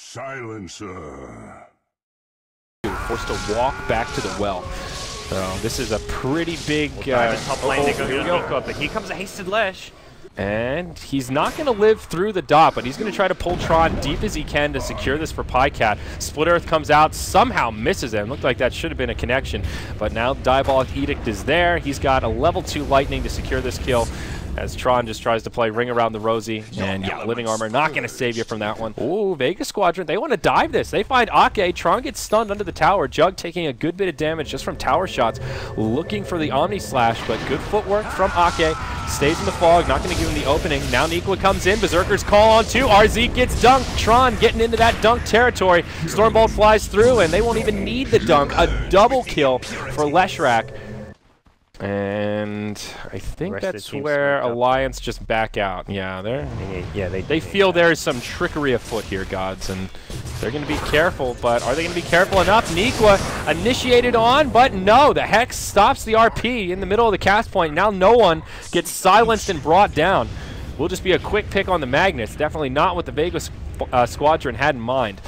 Silencer. Forced to walk back to the well. So this is a pretty big. Top lane to go Nico, but here comes a hasted Lesh. And he's not going to live through the dot, but he's going to try to pull Tron deep as he can to secure this for Pajkatt. Split Earth comes out, somehow misses him. Looked like that should have been a connection, but now Diabolic Edict is there. He's got a level 2 Lightning to secure this kill, as Tron just tries to play Ring Around the Rosy. And yeah, Living Armor not going to save you from that one. Ooh, Vega Squadron, they want to dive this. They find Ake. Tron gets stunned under the tower. Jug taking a good bit of damage just from tower shots. Looking for the Omni Slash, but good footwork from Ake. Stays in the fog, not going to give him the opening. Now Nikwa comes in. Berserker's call on 2. RZ gets dunked. Tron getting into that dunk territory. Stormbolt flies through, and they won't even need the dunk. A double kill for Leshrac. And I think that's where Alliance just back out. Yeah, they feel there's some trickery afoot here, GoDz, and they're going to be careful, but are they going to be careful enough? Nikwa initiated on, but no, the Hex stops the RP in the middle of the cast point. Now no one gets silenced and brought down. Will just be a quick pick on the Magnus. Definitely not what the Vega Squadron had in mind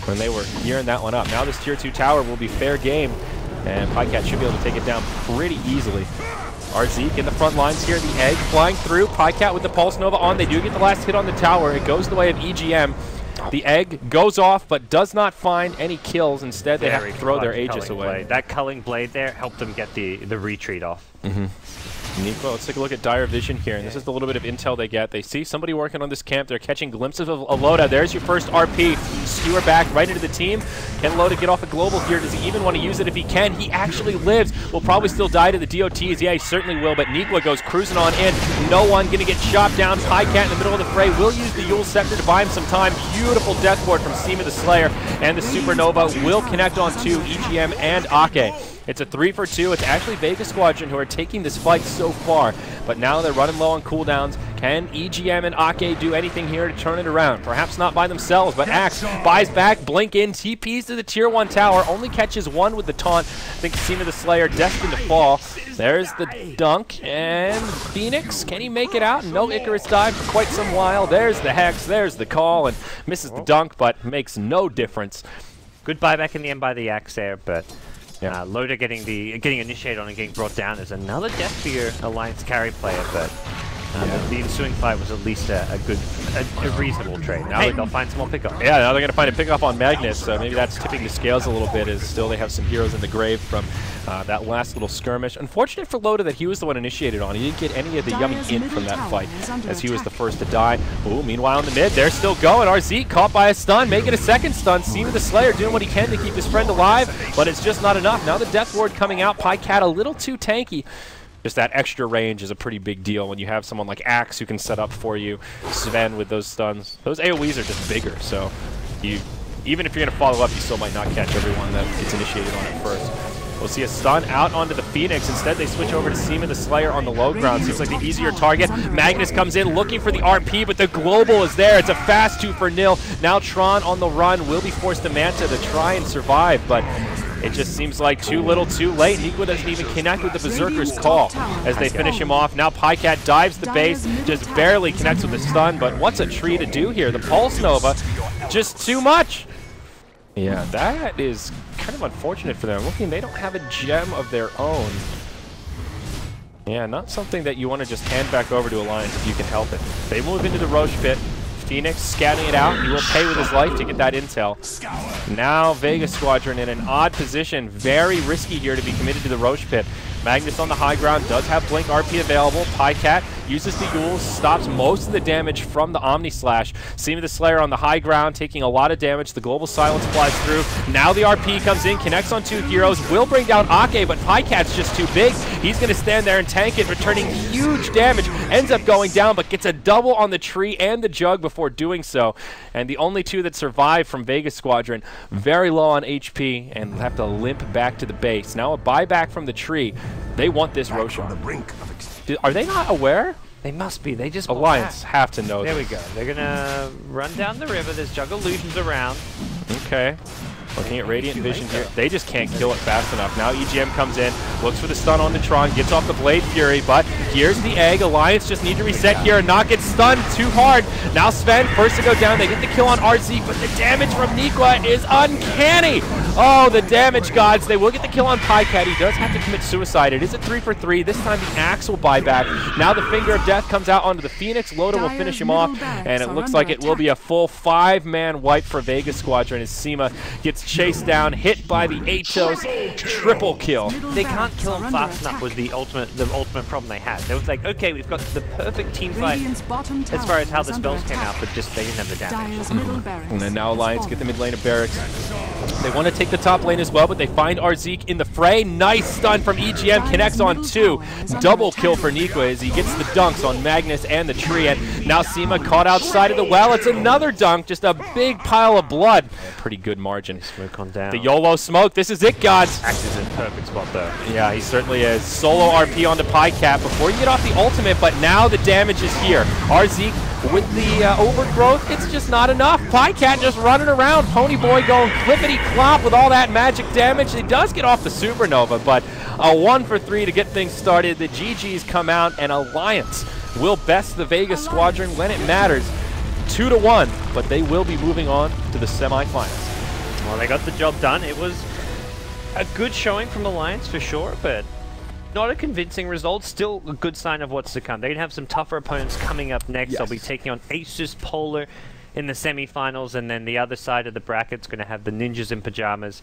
when they were gearing that one up. Now this tier 2 tower will be fair game, and Pajkatt should be able to take it down pretty easily. Arzeek in the front lines here. The Egg flying through. Pajkatt with the Pulse Nova on. They do get the last hit on the tower. It goes the way of EGM. The Egg goes off, but does not find any kills. Instead, they have to throw their Aegis away. That culling blade there helped them get the retreat off. Nico, let's take a look at Dire Vision here, and this is the little bit of intel they get. They see somebody working on this camp. They're catching glimpses of Loda. There's your first RP. Skewer back right into the team. Can Loda get off a global here? Does he even want to use it? If he can, he actually lives. Will probably still die to the DOTs. Yeah, he certainly will, but Nikwa goes cruising on in. No one going to get chopped down. Pajkatt in the middle of the fray will use the Yule Scepter to buy him some time. Beautiful death ward from Seema the Slayer, and the Supernova will connect on to EGM and Ake. It's a 3 for 2. It's actually Vega Squadron who are taking this fight so far, but now they're running low on cooldowns. Can EGM and Ake do anything here to turn it around? Perhaps not by themselves, but Axe buys back, blink in, TPs to the tier 1 tower, only catches 1 with the taunt. I think Seema the Slayer destined to fall. There's the dunk, and Phoenix, can he make it out? No Icarus dive for quite some while. There's the Hex, there's the call, and misses the dunk, but makes no difference. Good buyback in the end by the Axe there, but Loda getting initiated on and getting brought down is another death for your Alliance carry player, but the ensuing fight was at least a reasonable trade. Now they'll find some more pickup. Yeah, now they're going to find a pickup on Magnus, so maybe that's tipping the scales a little bit, as still they have some heroes in the grave from that last little skirmish. Unfortunate for Loda that he was the one initiated on. He didn't get any of the yummy int from that fight, as he was the first to die. Ooh, meanwhile in the mid, they're still going. RZ caught by a stun, making a second stun. Seema the Slayer doing what he can to keep his friend alive, but it's just not enough. Now the Death Ward coming out. Pajkatt a little too tanky. Just that extra range is a pretty big deal when you have someone like Axe who can set up for you. Sven with those stuns. Those AoEs are just bigger, so even if you're going to follow up, you still might not catch everyone that gets initiated on it first. We'll see a stun out onto the Phoenix. Instead, they switch over to Seema the Slayer on the low ground. Seems like the easier target. Magnus comes in looking for the RP, but the global is there. It's a fast 2-0. Now Tron on the run will be forced to Manta to try and survive, but it just seems like too little too late. Nikwa doesn't even connect with the Berserker's call as they finish him off. Now Pajkatt dives the base, just barely connects with the stun, but what's a tree to do here? The Pulse Nova, just too much. Yeah, that is kind of unfortunate for them. Looking, they don't have a gem of their own. Yeah, not something that you want to just hand back over to Alliance if you can help it. They move into the Roche pit. Phoenix scouting it out. He will pay with his life to get that intel. Now Vega Squadron in an odd position. Very risky here to be committed to the Roche pit. Magnus on the high ground does have Blink RP available. Pajkatt uses the Yule, stops most of the damage from the Omni Slash. Seema the Slayer on the high ground, taking a lot of damage. The Global Silence flies through. Now the RP comes in, connects on 2 heroes, will bring down Ake, but Pajkatt's just too big. He's going to stand there and tank it, returning huge damage. Ends up going down, but gets a double on the tree and the Jug before doing so. And the only 2 that survive from Vega Squadron, very low on HP, and have to limp back to the base. Now a buyback from the tree. They want this Roche. Are they not aware? They must be. They just Alliance have to know. There we go. They're gonna run down the river. There's Jug Illusions around. Okay. Looking at Radiant Vision here. They just can't kill it fast enough. Now EGM comes in, looks for the stun on the Tron, gets off the Blade Fury, but Here's the egg. Alliance just need to reset here and not get stunned too hard. Now Sven, first to go down. They get the kill on RZ, but the damage from Nikwa is uncanny. Oh, the damage gods. They will get the kill on Pajkatt. He does have to commit suicide. It is a 3 for 3. This time the axe will buy back. Now the Finger of Death comes out onto the Phoenix. Loda will finish him off, and it looks like it will be a full 5-man wipe for Vega Squadron as Sima gets chased down, hit by the Atos. Triple kill. They can't kill him fast enough was the ultimate problem they had. They was like, okay, we've got the perfect team fight as far as how the spells came out, but just they didn't have the damage. And then now Alliance get the mid lane of Barracks. They want to take the top lane as well, but they find Arzik in the fray. Nice stun from EGM, connects on 2. Double kill for Nikwa as he gets the dunks on Magnus and the tree. And now Sima caught outside of the well. It's another dunk, just a big pile of blood. Pretty good margin. Smoke on down. The YOLO smoke, this is it, gods. Axe is in perfect spot though. Yeah, he certainly is. Solo RP onto Pajkatt before you get off the ultimate, but now the damage is here. Arzik with the overgrowth, it's just not enough. Pajkatt just running around. Ponyboy going clippity clop with all that magic damage. He does get off the supernova, but a 1 for 3 to get things started. The GGs come out, and Alliance will best the Vega Squadron when it matters. 2-1, but they will be moving on to the semifinals. Well, they got the job done. It was a good showing from Alliance for sure, but not a convincing result. Still a good sign of what's to come. They'd have some tougher opponents coming up next. Yes. They'll be taking on Asus Polar in the semifinals, and then the other side of the bracket's going to have the Ninjas in Pajamas